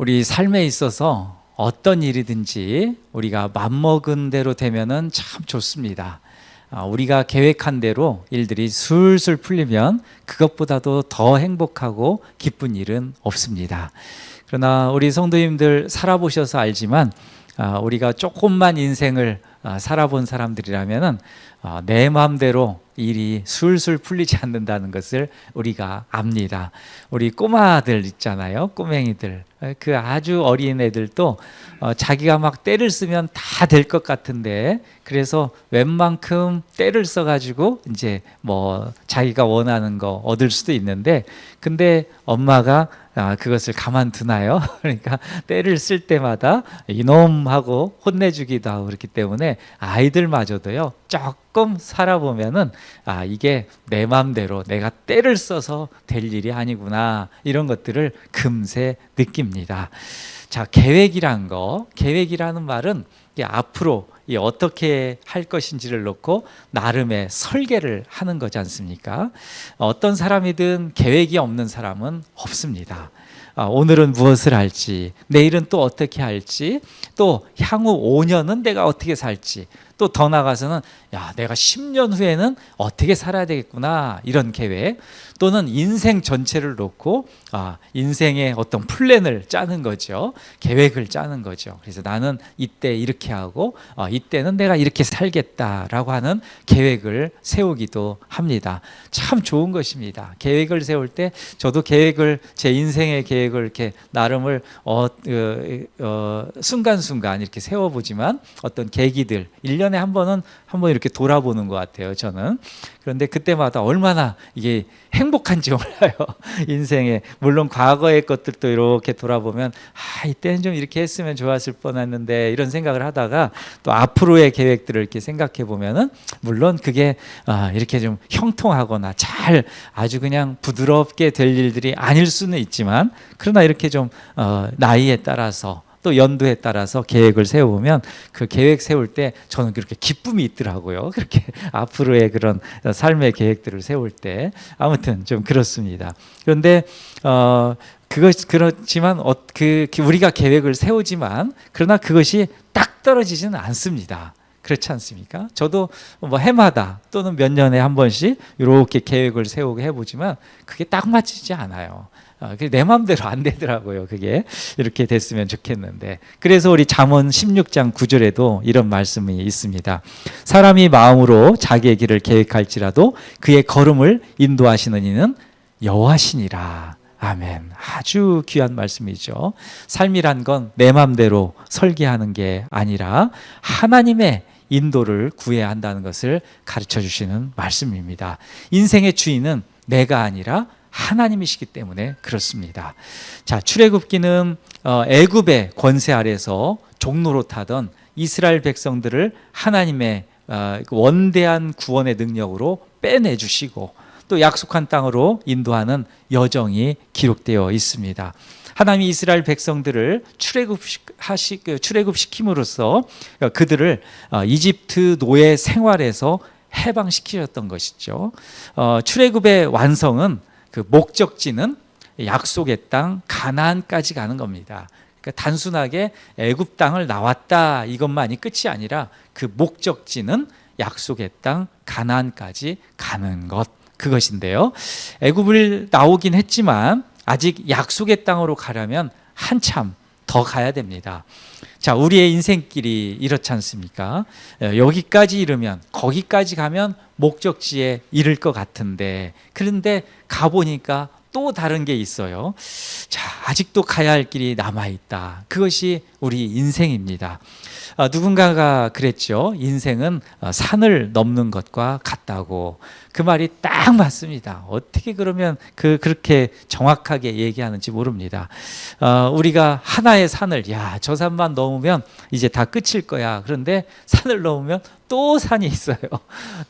우리 삶에 있어서 어떤 일이든지 우리가 맘먹은 대로 되면은 참 좋습니다. 우리가 계획한 대로 일들이 술술 풀리면 그것보다도 더 행복하고 기쁜 일은 없습니다. 그러나 우리 성도님들 살아보셔서 알지만 우리가 조금만 인생을 살아본 사람들이라면은 내 마음대로 일이 술술 풀리지 않는다는 것을 우리가 압니다. 우리 꼬마들 있잖아요. 꼬맹이들. 그 아주 어린 애들도 자기가 막 때를 쓰면 다 될 것 같은데, 그래서 웬만큼 때를 써가지고 이제 뭐 자기가 원하는 거 얻을 수도 있는데, 근데 엄마가 그것을 가만두나요? 그러니까 때를 쓸 때마다 이놈하고 혼내주기도 하고 그렇기 때문에 아이들마저도요, 조금 살아보면은 이게 내 마음대로 내가 때를 써서 될 일이 아니구나, 이런 것들을 금세 느낍니다. 자, 계획이라는 말은 앞으로 어떻게 할 것인지를 놓고 나름의 설계를 하는 거지 않습니까? 어떤 사람이든 계획이 없는 사람은 없습니다. 오늘은 무엇을 할지, 내일은 또 어떻게 할지, 또 향후 5년은 내가 어떻게 살지, 또 더 나아가서는 내가 10년 후에는 어떻게 살아야 되겠구나, 이런 계획, 또는 인생 전체를 놓고 인생의 어떤 플랜을 짜는 거죠. 계획을 짜는 거죠. 그래서 나는 이때 이렇게 하고 이때는 내가 이렇게 살겠다라고 하는 계획을 세우기도 합니다. 참 좋은 것입니다. 계획을 세울 때 저도 제 인생의 계획을 이렇게 나름을 순간순간 이렇게 세워보지만 어떤 계기들 1년에 한 번은 이렇게 돌아보는 것 같아요, 저는. 그런데 그때마다 얼마나 이게 행복한지 몰라요. 인생에. 물론 과거의 것들도 이렇게 돌아보면 이때는 좀 이렇게 했으면 좋았을 뻔했는데, 이런 생각을 하다가 또 앞으로의 계획들을 이렇게 생각해 보면은 물론 그게 이렇게 좀 형통하거나 잘 아주 그냥 부드럽게 될 일들이 아닐 수는 있지만, 그러나 이렇게 좀 나이에 따라서 또 연도에 따라서 계획을 세워보면 그 계획 세울 때 저는 그렇게 기쁨이 있더라고요. 그렇게 앞으로의 그런 삶의 계획들을 세울 때. 아무튼 좀 그렇습니다. 그런데 그렇지만 우리가 계획을 세우지만 그러나 그것이 딱 떨어지지는 않습니다. 그렇지 않습니까? 저도 뭐 해마다 또는 몇 년에 한 번씩 이렇게 계획을 세우고 해보지만 그게 딱 맞지지 않아요. 내 마음대로 안 되더라고요. 그게 이렇게 됐으면 좋겠는데. 그래서 우리 잠언 16장 9절에도 이런 말씀이 있습니다. 사람이 마음으로 자기의 길을 계획할지라도 그의 걸음을 인도하시는 이는 여호와시니라. 아멘. 아주 귀한 말씀이죠. 삶이란 건 내 마음대로 설계하는 게 아니라 하나님의 인도를 구해야 한다는 것을 가르쳐 주시는 말씀입니다. 인생의 주인은 내가 아니라 하나님이시기 때문에 그렇습니다. 자, 출애굽기는 애굽의 권세 아래서 종로로 타던 이스라엘 백성들을 하나님의 원대한 구원의 능력으로 빼내주시고 또 약속한 땅으로 인도하는 여정이 기록되어 있습니다. 하나님이 이스라엘 백성들을 출애굽시킴으로써 그들을 이집트 노예 생활에서 해방시키셨던 것이죠. 출애굽의 완성은 그 목적지는 약속의 땅 가나안까지 가는 겁니다. 그러니까 단순하게 애굽 땅을 나왔다 이것만이 끝이 아니라 그 목적지는 약속의 땅 가나안까지 가는 것, 그것인데요. 애굽을 나오긴 했지만 아직 약속의 땅으로 가려면 한참 더 가야 됩니다. 자, 우리의 인생길이 이렇지 않습니까? 여기까지 이르면 거기까지 가면 목적지에 이를 것 같은데, 그런데 가보니까 또 다른 게 있어요. 자, 아직도 가야 할 길이 남아있다. 그것이 우리 인생입니다. 누군가가 그랬죠. 인생은 산을 넘는 것과 같다고. 그 말이 딱 맞습니다. 어떻게 그러면 그렇게 정확하게 얘기하는지 모릅니다. 우리가 하나의 산을, 저 산만 넘으면 이제 다 끝일 거야. 그런데 산을 넘으면 또 산이 있어요.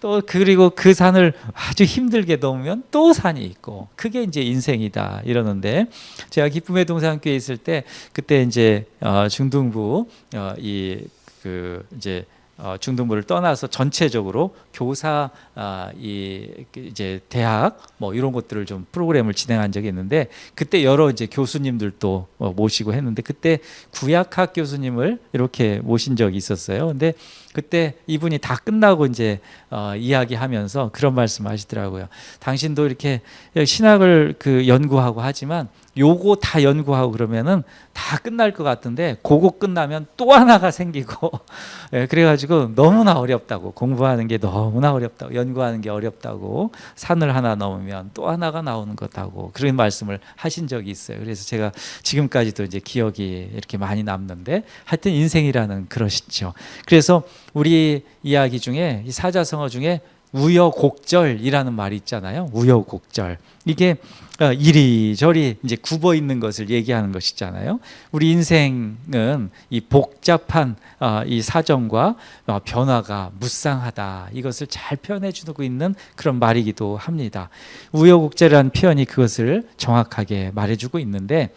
또 그리고 그 산을 아주 힘들게 넘으면 또 산이 있고, 그게 이제 인생이다 이러는데, 제가 기쁨의 동산교회 있을 때 그때 이제 중등부 이제 중등부를 떠나서 전체적으로 교사 이제 대학 뭐 이런 것들을 좀 프로그램을 진행한 적이 있는데, 그때 여러 이제 교수님들도 모시고 했는데, 그때 구약학 교수님을 이렇게 모신 적이 있었어요. 근데 그때 이분이 다 끝나고 이제 이야기하면서 그런 말씀하시더라고요. 당신도 이렇게 신학을 연구하고 하지만 요거 다 연구하고 그러면은 다 끝날 것 같은데, 그거 끝나면 또 하나가 생기고 예, 그래가지고 너무나 어렵다고, 공부하는 게 너무나 어렵다고, 연구하는 게 어렵다고, 산을 하나 넘으면 또 하나가 나오는 것하고 그런 말씀을 하신 적이 있어요. 그래서 제가 지금까지도 이제 기억이 이렇게 많이 남는데, 하여튼 인생이라는 그러시죠. 그래서 우리 이야기 중에, 이 사자성어 중에 우여곡절이라는 말이 있잖아요. 우여곡절. 이게 이리저리 이제 굽어 있는 것을 얘기하는 것이잖아요. 우리 인생은 이 복잡한 이 사정과 변화가 무쌍하다, 이것을 잘 표현해 주고 있는 그런 말이기도 합니다. 우여곡절이라는 표현이 그것을 정확하게 말해주고 있는데,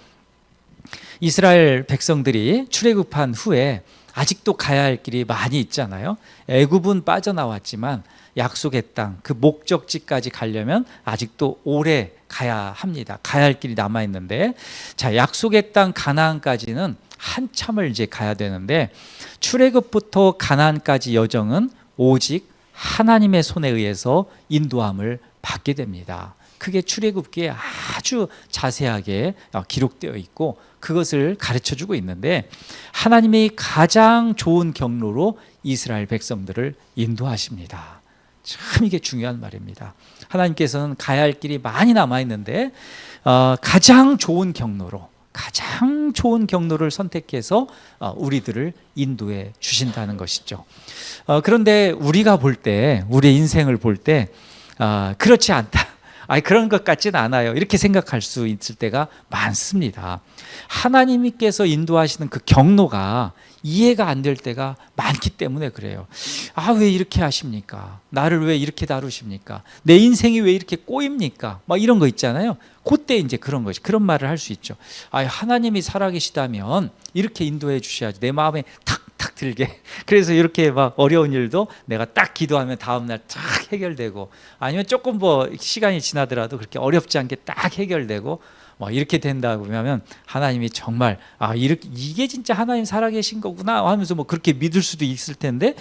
이스라엘 백성들이 출애굽한 후에 아직도 가야 할 길이 많이 있잖아요. 애굽은 빠져나왔지만 약속의 땅, 그 목적지까지 가려면 아직도 오래 가야 합니다. 가야 할 길이 남아 있는데, 자, 약속의 땅 가나안까지는 한참을 이제 가야 되는데, 출애굽부터 가나안까지 여정은 오직 하나님의 손에 의해서 인도함을 받게 됩니다. 그게 출애굽기에 아주 자세하게 기록되어 있고 그것을 가르쳐주고 있는데, 하나님이 가장 좋은 경로로 이스라엘 백성들을 인도하십니다. 참 이게 중요한 말입니다. 하나님께서는 가야 할 길이 많이 남아있는데 가장 좋은 경로를 선택해서 우리들을 인도해 주신다는 것이죠. 그런데 우리가 볼 때, 우리의 인생을 볼 때 그렇지 않다, 그런 것 같지는 않아요, 이렇게 생각할 수 있을 때가 많습니다. 하나님께서 인도하시는 그 경로가 이해가 안 될 때가 많기 때문에 그래요. 왜 이렇게 하십니까? 나를 왜 이렇게 다루십니까? 내 인생이 왜 이렇게 꼬입니까? 막 이런 거 있잖아요. 그때 이제 그런 것이, 그런 말을 할 수 있죠. 하나님이 살아계시다면 이렇게 인도해 주셔야지, 내 마음에 탁탁 들게. 그래서 이렇게 막 어려운 일도 내가 딱 기도하면 다음날 딱 해결되고, 아니면 조금 뭐 시간이 지나더라도 그렇게 어렵지 않게 딱 해결되고, 이렇게 된다고 하면 하나님이 정말 이게 진짜 하나님 살아계신 거구나 하면서 그렇게 믿을 수도 있을 텐데,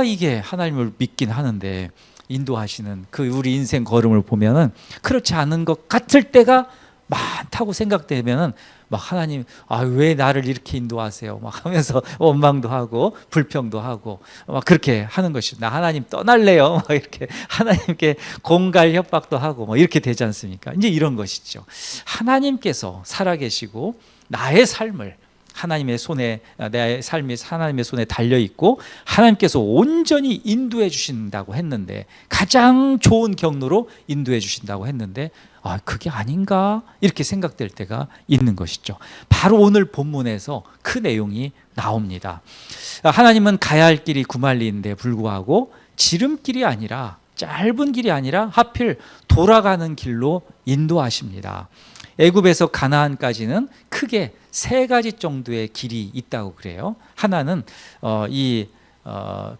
이게 하나님을 믿긴 하는데 인도하시는 그 우리 인생 걸음을 보면은 그렇지 않은 것 같을 때가 많다고 생각되면은 하나님 왜 나를 이렇게 인도하세요 막 하면서 원망도 하고 불평도 하고 그렇게 하는 것이, 나 하나님 떠날래요 막 이렇게 하나님께 공갈 협박도 하고 이렇게 되지 않습니까? 이제 이런 것이죠. 하나님께서 살아계시고 나의 삶을 하나님의 손에, 내 삶이 하나님의 손에 달려 있고 하나님께서 온전히 인도해 주신다고 했는데, 가장 좋은 경로로 인도해 주신다고 했는데 그게 아닌가 이렇게 생각될 때가 있는 것이죠. 바로 오늘 본문에서 그 내용이 나옵니다. 하나님은 가야 할 길이 구말리인데 불구하고 지름길이 아니라, 짧은 길이 아니라 하필 돌아가는 길로 인도하십니다. 애굽에서 가나안까지는 크게 3가지 정도의 길이 있다고 그래요. 하나는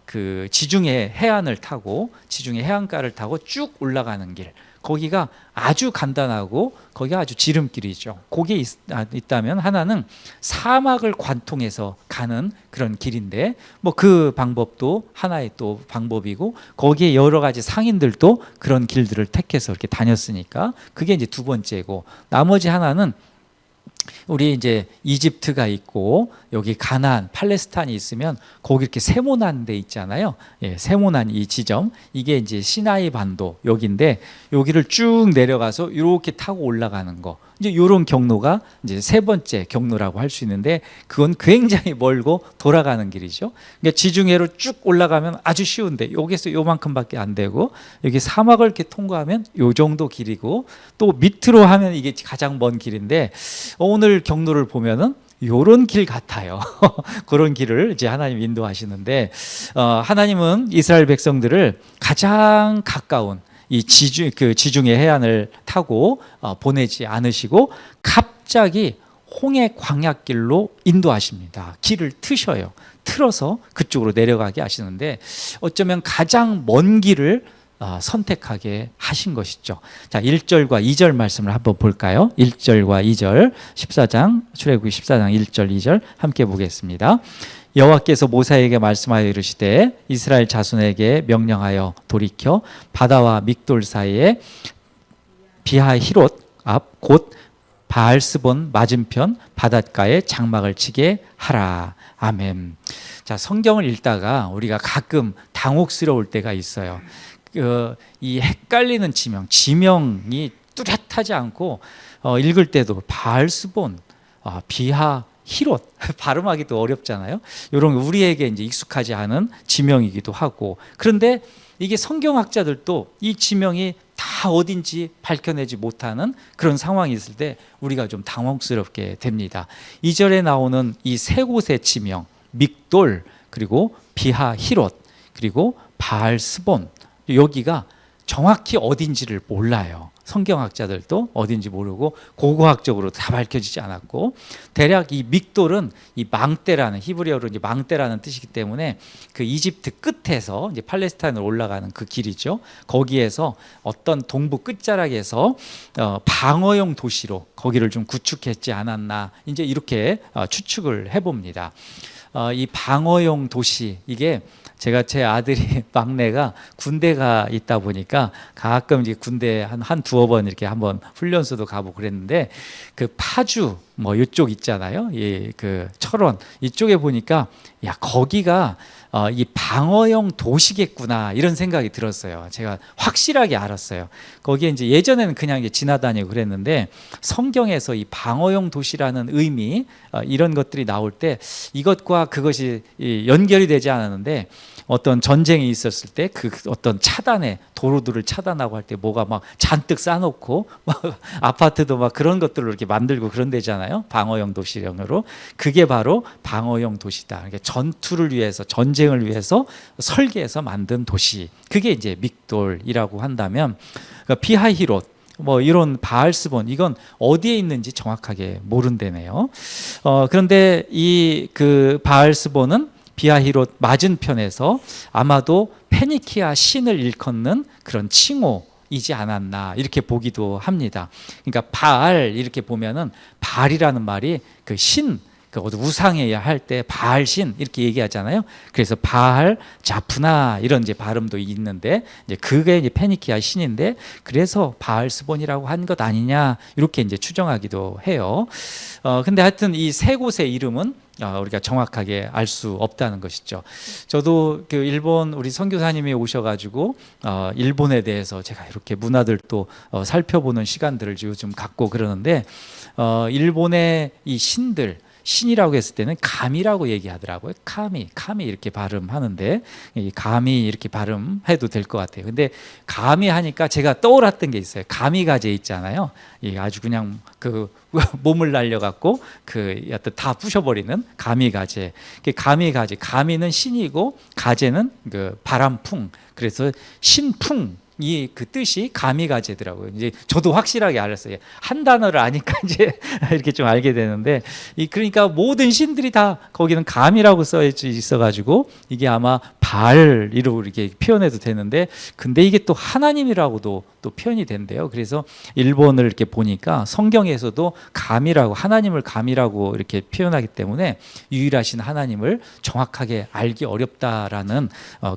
그 지중해 해안을 타고, 지중해 해안가를 타고 쭉 올라가는 길, 거기가 아주 간단하고 거기가 아주 지름길이죠. 거기에 있다면, 하나는 사막을 관통해서 가는 그런 길인데 그 방법도 하나의 또 방법이고, 거기에 여러 가지 상인들도 그런 길들을 택해서 이렇게 다녔으니까 그게 이제 2번째고, 나머지 하나는 우리 이제 이집트가 있고 여기 가나안, 팔레스타인이 있으면 거기 이렇게 세모난 데 있잖아요. 세모난 이 지점, 이게 이제 시나이 반도 여기인데, 여기를 쭉 내려가서 이렇게 타고 올라가는 거, 이제 이런 경로가 이제 3번째 경로라고 할 수 있는데, 그건 굉장히 멀고 돌아가는 길이죠. 그러니까 지중해로 쭉 올라가면 아주 쉬운데 여기서 요만큼밖에 안 되고, 여기 사막을 이렇게 통과하면 요 정도 길이고, 또 밑으로 하면 이게 가장 먼 길인데, 오늘 경로를 보면은 요런 길 같아요. 그런 길을 이제 하나님 인도하시는데, 하나님은 이스라엘 백성들을 가장 가까운 이 지중해 해안을 타고 보내지 않으시고, 갑자기 홍해 광야길로 인도하십니다. 길을 트셔요. 틀어서 그쪽으로 내려가게 하시는데 어쩌면 가장 먼 길을 선택하게 하신 것이죠. 자, 1절과 2절 말씀을 한번 볼까요? 1절과 2절 14장 출애굽기 14장 1절 2절 함께 보겠습니다. 여호와께서 모세에게 말씀하여 이르시되 이스라엘 자손에게 명령하여 돌이켜 바다와 믹돌 사이에 비하히롯 앞 곧 바알스본 맞은편 바닷가에 장막을 치게 하라. 아멘. 자, 성경을 읽다가 우리가 가끔 당혹스러울 때가 있어요. 이 헷갈리는 지명이 뚜렷하지 않고 읽을 때도 바알스본, 비하 히롯 발음하기도 어렵잖아요. 이런 우리에게 이제 익숙하지 않은 지명이기도 하고, 그런데 이게 성경학자들도 이 지명이 다 어딘지 밝혀내지 못하는 그런 상황이 있을 때 우리가 좀 당황스럽게 됩니다. 2절에 나오는 이 세 곳의 지명, 믹돌, 그리고 비하 히롯, 그리고 바알스본, 여기가 정확히 어딘지를 몰라요. 성경학자들도 어딘지 모르고 고고학적으로 다 밝혀지지 않았고, 대략 이 믹돌은 이 망대라는, 히브리어로 이제 망대라는 뜻이기 때문에 그 이집트 끝에서 이제 팔레스타인으로 올라가는 그 길이죠. 거기에서 어떤 동부 끝자락에서 방어용 도시로 거기를 좀 구축했지 않았나, 이제 이렇게 추측을 해봅니다. 이 방어용 도시, 이게 제가 제 아들이 막내가 군대가 있다 보니까 가끔 이제 군대 한 두어 번 이렇게 한번 훈련소도 가보고 그랬는데, 그 파주 뭐 이쪽 있잖아요. 예, 그 철원 이쪽에 보니까 야, 거기가 이 방어용 도시겠구나 이런 생각이 들었어요. 제가 확실하게 알았어요. 거기에 이제 예전에는 그냥 이제 지나다니고 그랬는데 성경에서 이 방어용 도시라는 의미, 이런 것들이 나올 때 이것과 그것이 연결이 되지 않았는데, 어떤 전쟁이 있었을 때 그 어떤 차단에 도로들을 차단하고 할 때 뭐가 막 잔뜩 쌓아놓고 막 아파트도 막 그런 것들로 이렇게 만들고 그런 데잖아요. 방어용 도시령으로. 그게 바로 방어용 도시다. 그러니까 전투를 위해서, 전쟁을 위해서 설계해서 만든 도시. 그게 이제 믹돌이라고 한다면, 그러니까 비하히롯, 뭐 이런 바알스본, 이건 어디에 있는지 정확하게 모른다네요. 그런데 이 그 바알스본은 비하히롯 맞은편에서 아마도 페니키아 신을 일컫는 그런 칭호이지 않았나 이렇게 보기도 합니다. 그러니까 바알 이렇게 보면은 바알이라는 말이 그 신, 그 우상해야 할 때 바알신 이렇게 얘기하잖아요. 그래서 바알 자푸나 이런 이제 발음도 있는데, 이제 그게 이제 페니키아 신인데, 그래서 바알스본이라고 한 것 아니냐 이렇게 이제 추정하기도 해요. 근데 하여튼 이 세 곳의 이름은 우리가 정확하게 알 수 없다는 것이죠. 저도 그 일본 우리 선교사님이 오셔가지고 일본에 대해서 제가 이렇게 문화들도 살펴보는 시간들을 요즘 갖고 그러는데, 일본의 이 신이라고 했을 때는 가미라고 얘기하더라고요. 카미 이렇게 발음하는데, 이 가미 이렇게 발음해도 될 것 같아요. 근데 가미 하니까 제가 떠올랐던 게 있어요. 가미가제 있잖아요. 아주 그냥 그 몸을 날려갖고 그 어떤 다 부셔버리는 가미가제. 가미가제, 가미는 신이고 가제는 그 바람풍. 그래서 신풍. 이 그 뜻이 가미가제더라고요. 이제 저도 확실하게 알았어요. 한 단어를 아니까 이제 이렇게 좀 알게 되는데, 그러니까 모든 신들이 다 거기는 가미라고 써 있어가지고 이게 아마 바알이라고 이렇게 표현해도 되는데, 근데 이게 또 하나님이라고도 또 표현이 된대요. 그래서 일본을 이렇게 보니까 성경에서도 가미라고, 하나님을 가미라고 이렇게 표현하기 때문에 유일하신 하나님을 정확하게 알기 어렵다라는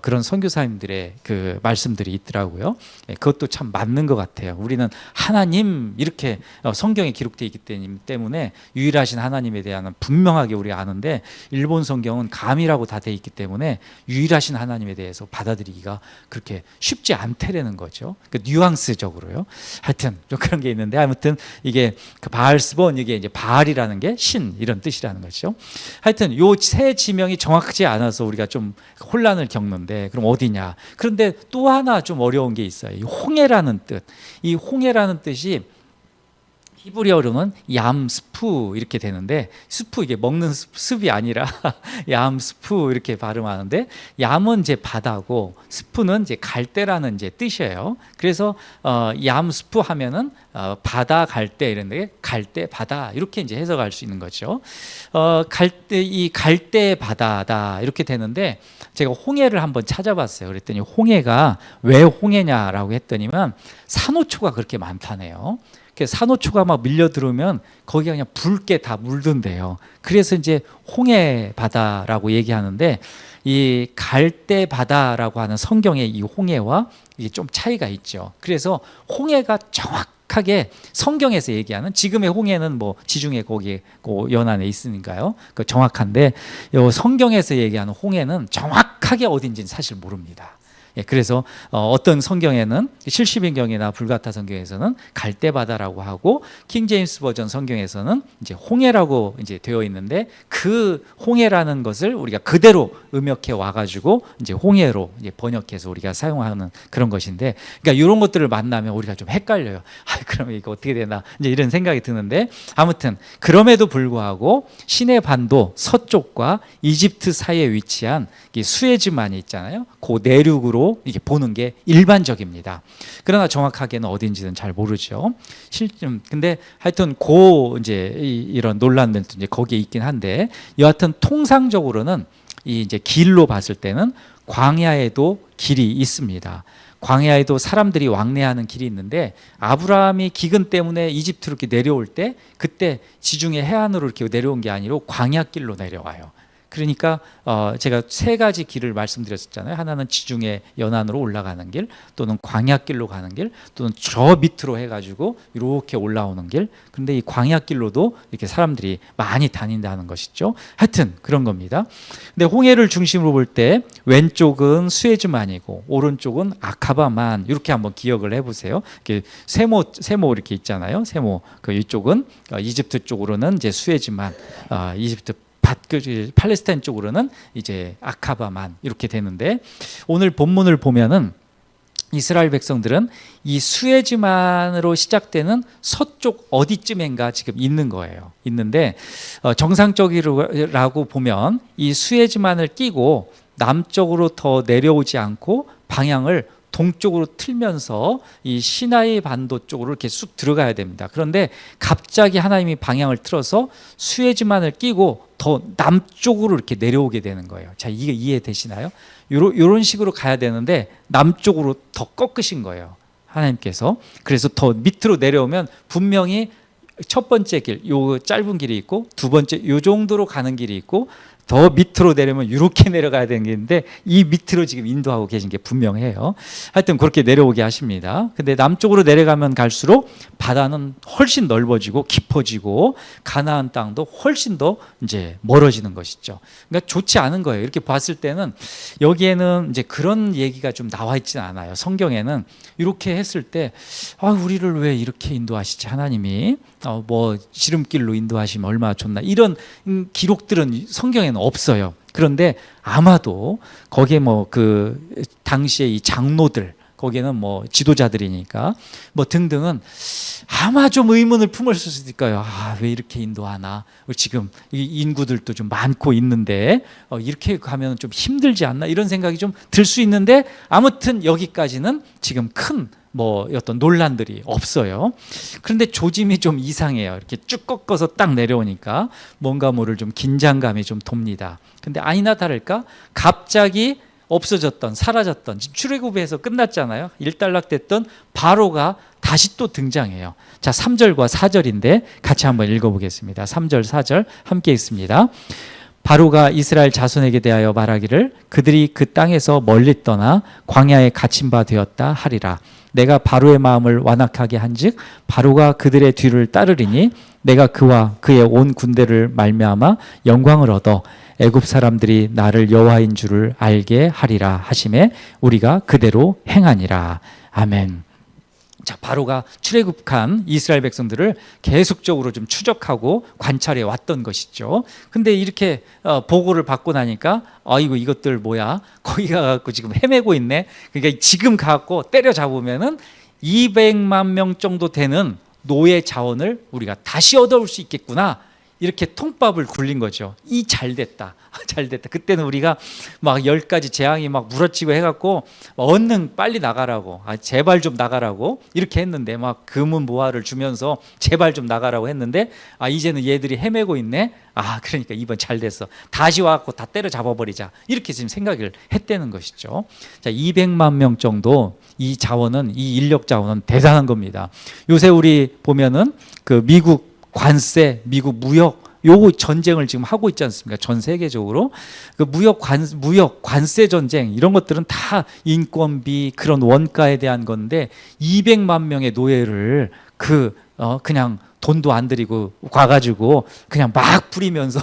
그런 선교사님들의 그 말씀들이 있더라고요. 그것도 참 맞는 것 같아요. 우리는 하나님 이렇게 성경에 기록되어 있기 때문에 유일하신 하나님에 대한 분명하게 우리가 아는데, 일본 성경은 가미라고 다 되어 있기 때문에 유일하신 하나님에 대해서 받아들이기가 그렇게 쉽지 않다라는 거죠. 그 뉘앙스적으로요. 하여튼 좀 그런 게 있는데, 아무튼 이게 그 바알스본, 이게 이제 바알이라는 게 신 이런 뜻이라는 거죠. 하여튼 요 세 지명이 정확하지 않아서 우리가 좀 혼란을 겪는데, 그럼 어디냐? 그런데 또 하나 좀 어려운 게 있어요. 이 홍해라는 뜻. 이 홍해라는 뜻이 히브리어로는 얌스프 이렇게 되는데, 스프 이게 먹는 습이 아니라 얌스프 이렇게 발음하는데, 얌은 이제 바다고 스프는 이제 갈대라는 이제 뜻이에요. 그래서 얌스프 하면은 바다 갈대 이런데, 갈대 바다 이렇게 이제 해석할 수 있는 거죠. 이 갈대 바다다 이렇게 되는데, 제가 홍해를 한번 찾아봤어요. 그랬더니 홍해가 왜 홍해냐라고 했더니만 산호초가 그렇게 많다네요. 산호초가 막 밀려 들어오면 거기가 그냥 붉게 다 물든대요. 그래서 이제 홍해 바다라고 얘기하는데, 이 갈대 바다라고 하는 성경의 이 홍해와 이게 좀 차이가 있죠. 그래서 홍해가 정확하게 성경에서 얘기하는, 지금의 홍해는 뭐 지중해 거기 그 연안에 있으니까요. 그 정확한데, 요 성경에서 얘기하는 홍해는 정확하게 어딘지는 사실 모릅니다. 그래서 어떤 성경에는, 실시민경이나 불가타 성경에서는 갈대바다라고 하고, 킹제임스 버전 성경에서는 이제 홍해라고 이제 되어 있는데, 그 홍해라는 것을 우리가 그대로 음역해 와가지고 이제 홍해로 이제 번역해서 우리가 사용하는 그런 것인데, 그러니까 이런 것들을 만나면 우리가 좀 헷갈려요. 그러면 이거 어떻게 되나 이제 이런 생각이 드는데, 아무튼 그럼에도 불구하고 시내 반도 서쪽과 이집트 사이에 위치한 수에즈만이 있잖아요. 그 내륙으로 이게 보는 게 일반적입니다. 그러나 정확하게는 어딘지는 잘 모르죠. 근데 하여튼 이제 이런 논란들도 이제 거기에 있긴 한데, 여하튼 통상적으로는 이 이제 길로 봤을 때는 광야에도 길이 있습니다. 광야에도 사람들이 왕래하는 길이 있는데, 아브라함이 기근 때문에 이집트로 이렇게 내려올 때, 그때 지중해 해안으로 이렇게 내려온 게 아니라 광야길로 내려와요. 그러니까 제가 세 가지 길을 말씀드렸었잖아요. 하나는 지중해 연안으로 올라가는 길, 또는 광야길로 가는 길, 또는 저 밑으로 해가지고 이렇게 올라오는 길. 그런데 이 광야길로도 이렇게 사람들이 많이 다닌다는 것이죠. 하여튼 그런 겁니다. 근데 홍해를 중심으로 볼 때 왼쪽은 수에즈만이고 오른쪽은 아카바만, 이렇게 한번 기억을 해보세요. 이렇게 세모 이렇게 있잖아요. 세모. 그 이쪽은 이집트 쪽으로는 이제 수에즈만, 이집트 팔레스타인 쪽으로는 이제 아카바만, 이렇게 되는데, 오늘 본문을 보면은 이스라엘 백성들은 이 수에즈만으로 시작되는 서쪽 어디쯤인가 지금 있는 거예요. 있는데 정상적이라고 보면 이 수에즈만을 끼고 남쪽으로 더 내려오지 않고 방향을 동쪽으로 틀면서 이 시나이 반도 쪽으로 이렇게 쑥 들어가야 됩니다. 그런데 갑자기 하나님이 방향을 틀어서 수에즈만을 끼고 더 남쪽으로 이렇게 내려오게 되는 거예요. 자, 이게 이해되시나요? 이런 식으로 가야 되는데 남쪽으로 더 꺾으신 거예요, 하나님께서. 그래서 더 밑으로 내려오면 분명히 첫 번째 길, 요 짧은 길이 있고, 두 번째 요 정도로 가는 길이 있고, 더 밑으로 내려면 이렇게 내려가야 되는 게 있는데, 이 밑으로 지금 인도하고 계신 게 분명해요. 하여튼 그렇게 내려오게 하십니다. 근데 남쪽으로 내려가면 갈수록 바다는 훨씬 넓어지고 깊어지고, 가나안 땅도 훨씬 더 이제 멀어지는 것이죠. 그러니까 좋지 않은 거예요. 이렇게 봤을 때는 여기에는 이제 그런 얘기가 좀 나와 있지는 않아요. 성경에는 이렇게 했을 때, 우리를 왜 이렇게 인도하시지 하나님이, 뭐 지름길로 인도하시면 얼마나 좋나, 이런 기록들은 성경에는 없어요. 그런데 아마도 거기에 뭐 그 당시에 이 장로들, 거기에는 뭐 지도자들이니까 뭐 등등은 아마 좀 의문을 품을 수도 있을까요? 왜 이렇게 인도하나? 지금 인구들도 좀 많고 있는데 이렇게 가면 좀 힘들지 않나? 이런 생각이 좀 들 수 있는데, 아무튼 여기까지는 지금 큰 뭐 어떤 논란들이 없어요. 그런데 조짐이 좀 이상해요. 이렇게 쭉 꺾어서 딱 내려오니까 뭔가 모를 좀 긴장감이 좀 돕니다. 근데 아니나 다를까 갑자기 없어졌던, 사라졌던, 출애굽에서 끝났잖아요. 일단락됐던 바로가 다시 또 등장해요. 자, 3절과 4절인데 같이 한번 읽어보겠습니다. 3절, 4절 함께 읽습니다. 바로가 이스라엘 자손에게 대하여 말하기를, 그들이 그 땅에서 멀리 떠나 광야에 갇힌 바 되었다 하리라. 내가 바로의 마음을 완악하게 한즉 바로가 그들의 뒤를 따르리니, 내가 그와 그의 온 군대를 말미암아 영광을 얻어 애굽 사람들이 나를 여호와인 줄을 알게 하리라 하시매 우리가 그대로 행하니라. 아멘. 자, 바로가 출애굽한 이스라엘 백성들을 계속적으로 좀 추적하고 관찰해 왔던 것이죠. 근데 이렇게 보고를 받고 나니까 이것들 뭐야? 거기 가갖고 지금 헤매고 있네. 그러니까 지금 가갖고 때려잡으면은 200만 명 정도 되는 노예 자원을 우리가 다시 얻어올 수 있겠구나. 이렇게 통밥을 굴린 거죠. 이 잘 됐다. 잘 됐다. 그때는 우리가 막 10가지 재앙이 막 물어치고 해갖고 얼른 빨리 나가라고, 제발 좀 나가라고 이렇게 했는데, 막 금은 보화를 주면서 제발 좀 나가라고 했는데, 이제는 얘들이 헤매고 있네. 그러니까 이번 잘 됐어. 다시 와갖고 다 때려 잡아버리자. 이렇게 지금 생각을 했다는 것이죠. 자, 200만 명 정도 이 자원은, 이 인력 자원은 대단한 겁니다. 요새 우리 보면은 그 미국 관세, 미국 무역, 요 전쟁을 지금 하고 있지 않습니까? 전 세계적으로 그 무역 관세 전쟁, 이런 것들은 다 인건비, 그런 원가에 대한 건데, 200만 명의 노예를 그냥 돈도 안 들이고 가가지고 그냥 막 부리면서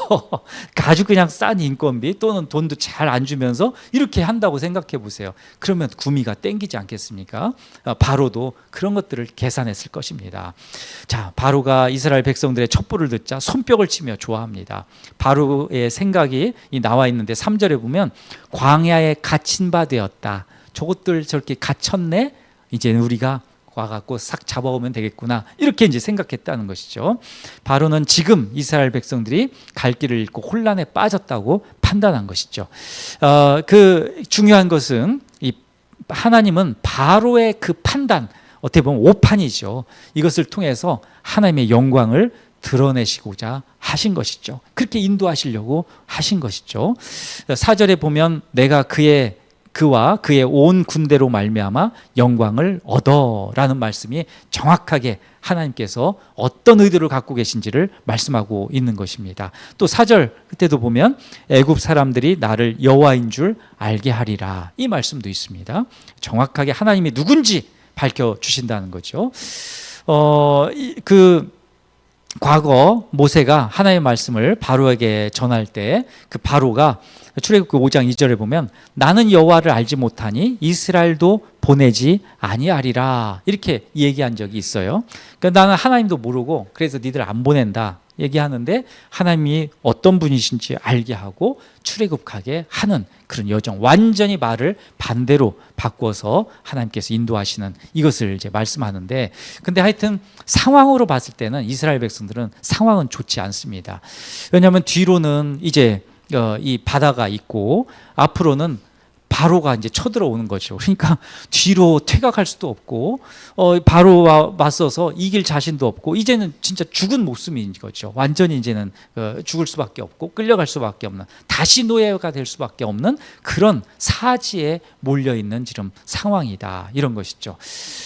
아주 그냥 싼 인건비 또는 돈도 잘 안 주면서 이렇게 한다고 생각해 보세요. 그러면 구미가 땡기지 않겠습니까? 바로도 그런 것들을 계산했을 것입니다. 자, 바로가 이스라엘 백성들의 첩보를 듣자 손뼉을 치며 좋아합니다. 바로의 생각이 나와 있는데 3절에 보면 광야에 갇힌 바 되었다. 저것들 저렇게 갇혔네. 이제 우리가 와갖고 싹 잡아오면 되겠구나, 이렇게 이제 생각했다는 것이죠. 바로는 지금 이스라엘 백성들이 갈 길을 잃고 혼란에 빠졌다고 판단한 것이죠. 그 중요한 것은 이 하나님은 바로의 그 판단, 어떻게 보면 오판이죠. 이것을 통해서 하나님의 영광을 드러내시고자 하신 것이죠. 그렇게 인도하시려고 하신 것이죠. 4절에 보면 내가 그와 그의 온 군대로 말미암아 영광을 얻어라는 말씀이 정확하게 하나님께서 어떤 의도를 갖고 계신지를 말씀하고 있는 것입니다. 또 4절 그때도 보면 애굽 사람들이 나를 여호와인 줄 알게 하리라, 이 말씀도 있습니다. 정확하게 하나님이 누군지 밝혀주신다는 거죠. 과거 모세가 하나님의 말씀을 바로에게 전할 때 그 바로가 출애굽기 5장 2절에 보면 나는 여호와를 알지 못하니 이스라엘도 보내지 아니하리라, 이렇게 얘기한 적이 있어요. 그러니까 나는 하나님도 모르고 그래서 니들 안 보낸다 얘기하는데, 하나님이 어떤 분이신지 알게 하고 출애굽하게 하는 그런 여정, 완전히 말을 반대로 바꿔서 하나님께서 인도하시는 이것을 이제 말씀하는데, 근데 하여튼 상황으로 봤을 때는 이스라엘 백성들은 상황은 좋지 않습니다. 왜냐하면 뒤로는 이제 이 바다가 있고 앞으로는 바로가 이제 쳐들어오는 거죠. 그러니까 뒤로 퇴각할 수도 없고, 바로와 맞서서 이길 자신도 없고, 이제는 진짜 죽은 목숨인 거죠. 완전히 이제는 죽을 수밖에 없고 끌려갈 수밖에 없는, 다시 노예가 될 수밖에 없는 그런 사지에 몰려 있는 지금 상황이다, 이런 것이죠.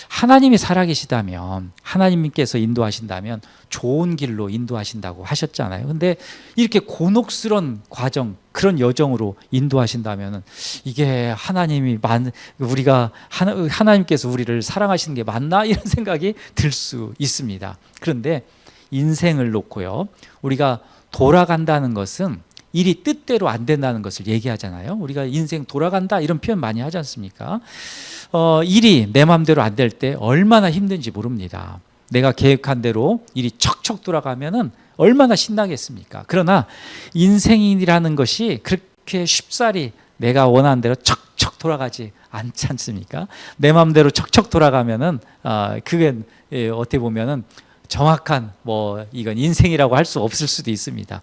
하나님이 살아계시다면, 하나님께서 인도하신다면 좋은 길로 인도하신다고 하셨잖아요. 근데 이렇게 곤혹스러운 과정, 그런 여정으로 인도하신다면 이게 하나님께서 우리를 사랑하시는 게 맞나, 이런 생각이 들 수 있습니다. 그런데 인생을 놓고요, 우리가 돌아간다는 것은 일이 뜻대로 안 된다는 것을 얘기하잖아요. 우리가 인생 돌아간다 이런 표현 많이 하지 않습니까? 일이 내 마음대로 안 될 때 얼마나 힘든지 모릅니다. 내가 계획한 대로 일이 척척 돌아가면은 얼마나 신나겠습니까? 그러나 인생이라는 것이 그렇게 쉽사리 내가 원하는 대로 척척 돌아가지 않지 않습니까? 내 마음대로 척척 돌아가면은 그게 어떻게 보면은 정확한 이건 인생이라고 할 수 없을 수도 있습니다.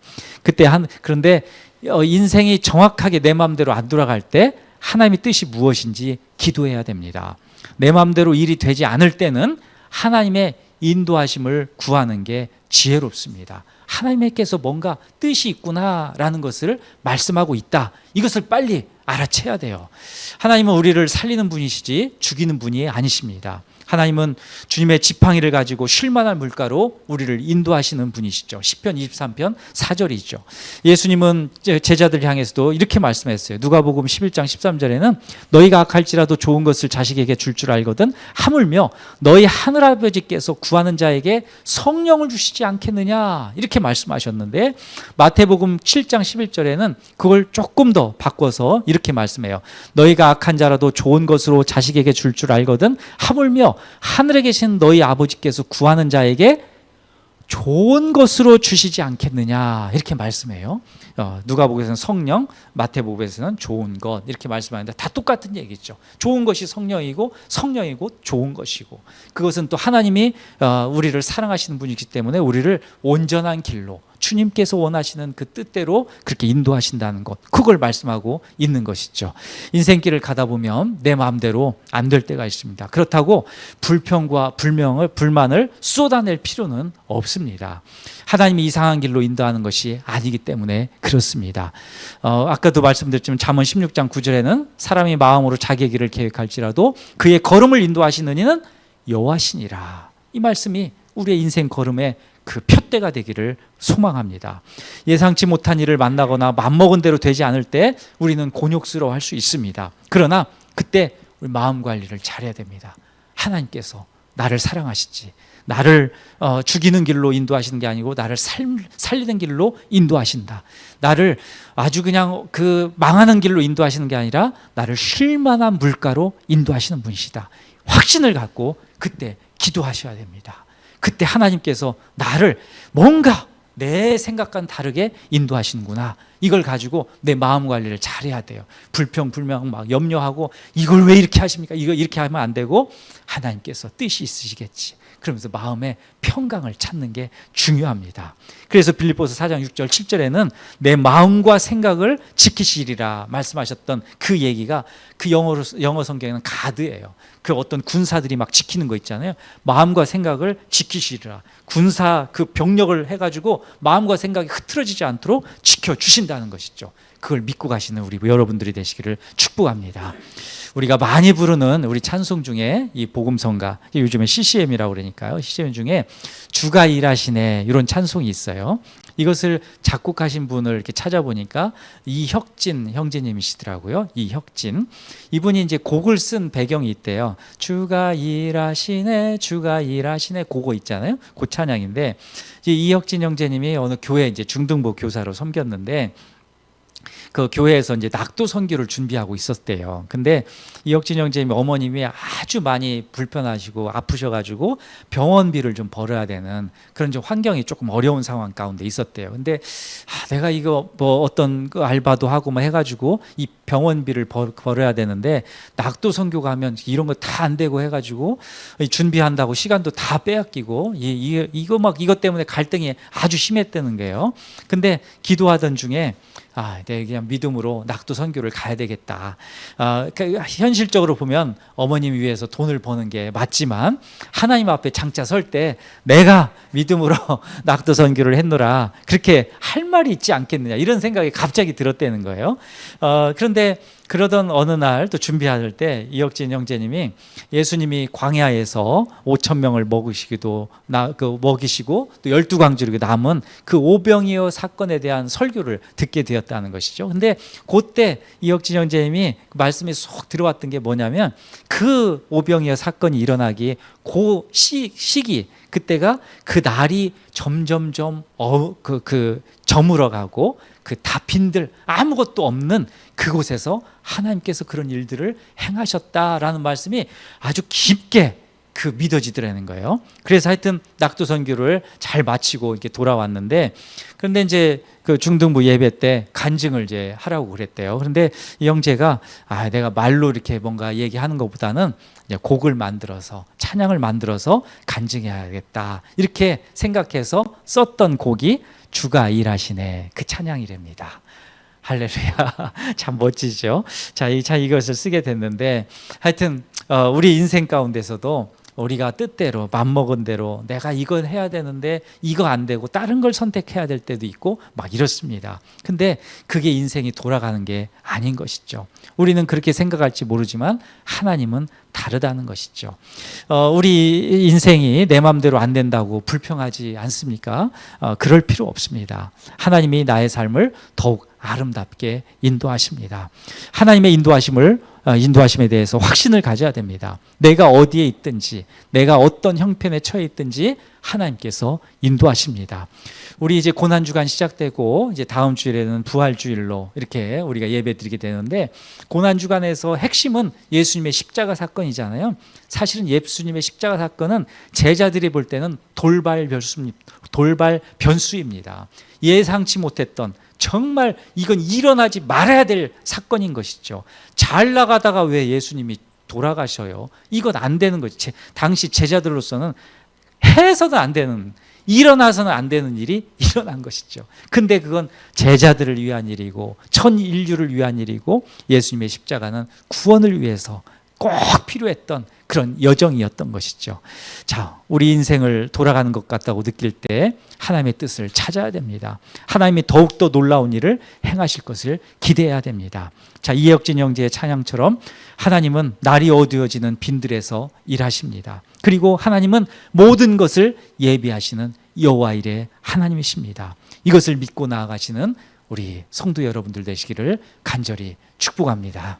그런데 인생이 정확하게 내 마음대로 안 돌아갈 때 하나님의 뜻이 무엇인지 기도해야 됩니다. 내 마음대로 일이 되지 않을 때는 하나님의 인도하심을 구하는 게 지혜롭습니다. 하나님께서 뭔가 뜻이 있구나라는 것을 말씀하고 있다, 이것을 빨리 알아채야 돼요. 하나님은 우리를 살리는 분이시지 죽이는 분이 아니십니다. 하나님은 주님의 지팡이를 가지고 쉴만한 물가로 우리를 인도하시는 분이시죠. 시편 23편 4절이죠. 예수님은 제자들 향해서도 이렇게 말씀했어요. 누가복음 11장 13절에는 너희가 악할지라도 좋은 것을 자식에게 줄 줄 알거든 하물며 너희 하늘아버지께서 구하는 자에게 성령을 주시지 않겠느냐, 이렇게 말씀하셨는데, 마태복음 7장 11절에는 그걸 조금 더 바꿔서 이렇게 말씀해요. 너희가 악한 자라도 좋은 것으로 자식에게 줄 줄 알거든 하물며 하늘에 계신 너희 아버지께서 구하는 자에게 좋은 것으로 주시지 않겠느냐 이렇게 말씀해요. 누가복음에서는 성령, 마태복음에서는 좋은 것 이렇게 말씀하는데 다 똑같은 얘기죠. 좋은 것이 성령이고 성령이 곧 좋은 것이고, 그것은 또 하나님이 우리를 사랑하시는 분이기 때문에 우리를 온전한 길로 주님께서 원하시는 그 뜻대로 그렇게 인도하신다는 것, 그걸 말씀하고 있는 것이죠. 인생길을 가다 보면 내 마음대로 안 될 때가 있습니다. 그렇다고 불평과 불만을 쏟아낼 필요는 없습니다. 하나님이 이상한 길로 인도하는 것이 아니기 때문에 그렇습니다. 아까도 말씀드렸지만 잠언 16장 9절에는 사람이 마음으로 자기의 길을 계획할지라도 그의 걸음을 인도하시는 이는 여호와시니라. 이 말씀이 우리의 인생 걸음의 그 표대가 되기를 소망합니다. 예상치 못한 일을 만나거나 맘먹은 대로 되지 않을 때 우리는 곤욕스러워할 수 있습니다. 그러나 그때 우리 마음 관리를 잘해야 됩니다. 하나님께서 나를 사랑하시지, 나를 죽이는 길로 인도하시는 게 아니고 나를 살리는 길로 인도하신다. 나를 아주 그냥 그 망하는 길로 인도하시는 게 아니라 나를 쉴만한 물가로 인도하시는 분이시다. 확신을 갖고 그때 기도하셔야 됩니다. 그때 하나님께서 나를 뭔가 내 생각과는 다르게 인도하시는구나, 이걸 가지고 내 마음 관리를 잘해야 돼요. 불평 불명 막 염려하고 이걸 왜 이렇게 하십니까? 이거 이렇게 하면 안 되고 하나님께서 뜻이 있으시겠지, 그러면서 마음의 평강을 찾는 게 중요합니다. 그래서 빌립보서 4장 6절 7절에는 내 마음과 생각을 지키시리라 말씀하셨던 그 얘기가 그 영어 성경에는 가드예요. 그 어떤 군사들이 막 지키는 거 있잖아요. 마음과 생각을 지키시리라. 군사 그 병력을 해가지고 마음과 생각이 흐트러지지 않도록 지켜주신다는 것이죠. 그걸 믿고 가시는 우리 여러분들이 되시기를 축복합니다. 우리가 많이 부르는 우리 찬송 중에 이 복음성가, 요즘에 CCM이라고 그러니까요, CCM 중에 주가 일하시네 이런 찬송이 있어요. 이것을 작곡하신 분을 이렇게 찾아보니까 이혁진 형제님이시더라고요. 이혁진, 이분이 이제 곡을 쓴 배경이 있대요. 주가 일하시네 주가 일하시네, 그거 있잖아요. 그 찬양인데, 이제 이혁진 형제님이 어느 교회 이제 중등부 교사로 섬겼는데 그 교회에서 이제 낙도 선교를 준비하고 있었대요. 근데 이혁진 형제님 어머님이 아주 많이 불편하시고 아프셔가지고 병원비를 좀 벌어야 되는 그런 좀 환경이 조금 어려운 상황 가운데 있었대요. 근데 내가 이거 뭐 어떤 그 알바도 하고 뭐 해가지고 이 병원비를 벌어야 되는데 낙도 선교 가면 이런 거 다 안 되고 해가지고 준비한다고 시간도 다 빼앗기고 이거 막 이것 때문에 갈등이 아주 심했다는 거예요. 근데 기도하던 중에 내가 그냥 믿음으로 낙도 선교를 가야 되겠다. 그러니까 현실적으로 보면 어머님 위해서 돈을 버는 게 맞지만 하나님 앞에 장차 설 때 내가 믿음으로 낙도 선교를 했노라, 그렇게 할 말이 있지 않겠느냐, 이런 생각이 갑자기 들었다는 거예요. 그런데 그러던 어느 날 또 준비할 때 이혁진 형제님이 예수님이 광야에서 5,000명을 먹이시고 또 12광주로 남은 그 오병이어 사건에 대한 설교를 듣게 되었다는 것이죠. 근데 그때 이혁진 형제님이 말씀이 쏙 들어왔던 게 뭐냐면 그 오병이어 사건이 일어나기 그 시기, 그때가 그 날이 점점점 저물어가고 그 다 빈들 아무것도 없는 그곳에서 하나님께서 그런 일들을 행하셨다라는 말씀이 아주 깊게 믿어지더라는 거예요. 그래서 하여튼 낙도 선교를 잘 마치고 이렇게 돌아왔는데, 그런데 이제 그 중등부 예배 때 간증을 이제 하라고 그랬대요. 그런데 이 형제가 내가 말로 이렇게 뭔가 얘기하는 것보다는 이제 곡을 만들어서 찬양을 만들어서 간증해야겠다, 이렇게 생각해서 썼던 곡이 주가 일하시네, 그 찬양이랍니다. 할렐루야. 참 멋지죠. 자, 이것을 쓰게 됐는데, 하여튼 우리 인생 가운데서도 우리가 뜻대로 맘먹은 대로 내가 이걸 해야 되는데 이거 안 되고 다른 걸 선택해야 될 때도 있고 막 이렇습니다. 근데 그게 인생이 돌아가는 게 아닌 것이죠. 우리는 그렇게 생각할지 모르지만 하나님은 다르다는 것이죠. 우리 인생이 내 마음대로 안 된다고 불평하지 않습니까? 그럴 필요 없습니다. 하나님이 나의 삶을 더욱 아름답게 인도하십니다. 하나님의 인도하심에 대해서 확신을 가져야 됩니다. 내가 어디에 있든지, 내가 어떤 형편에 처해 있든지 하나님께서 인도하십니다. 우리 이제 고난주간 시작되고 이제 다음 주일에는 부활주일로 이렇게 우리가 예배드리게 되는데, 고난주간에서 핵심은 예수님의 십자가 사건이잖아요. 사실은 예수님의 십자가 사건은 제자들이 볼 때는 돌발 변수입니다. 예상치 못했던, 정말 이건 일어나지 말아야 될 사건인 것이죠. 잘 나가다가 왜 예수님이 돌아가셔요? 이건 안 되는 거지. 당시 제자들로서는 해서도 안 되는, 일어나서는 안 되는 일이 일어난 것이죠. 근데 그건 제자들을 위한 일이고 전 인류를 위한 일이고, 예수님의 십자가는 구원을 위해서 꼭 필요했던 그런 여정이었던 것이죠. 자, 우리 인생을 돌아가는 것 같다고 느낄 때 하나님의 뜻을 찾아야 됩니다. 하나님이 더욱더 놀라운 일을 행하실 것을 기대해야 됩니다. 자, 이혁진 형제의 찬양처럼 하나님은 날이 어두워지는 빈들에서 일하십니다. 그리고 하나님은 모든 것을 예비하시는 여호와일의 하나님이십니다. 이것을 믿고 나아가시는 우리 성도 여러분들 되시기를 간절히 축복합니다.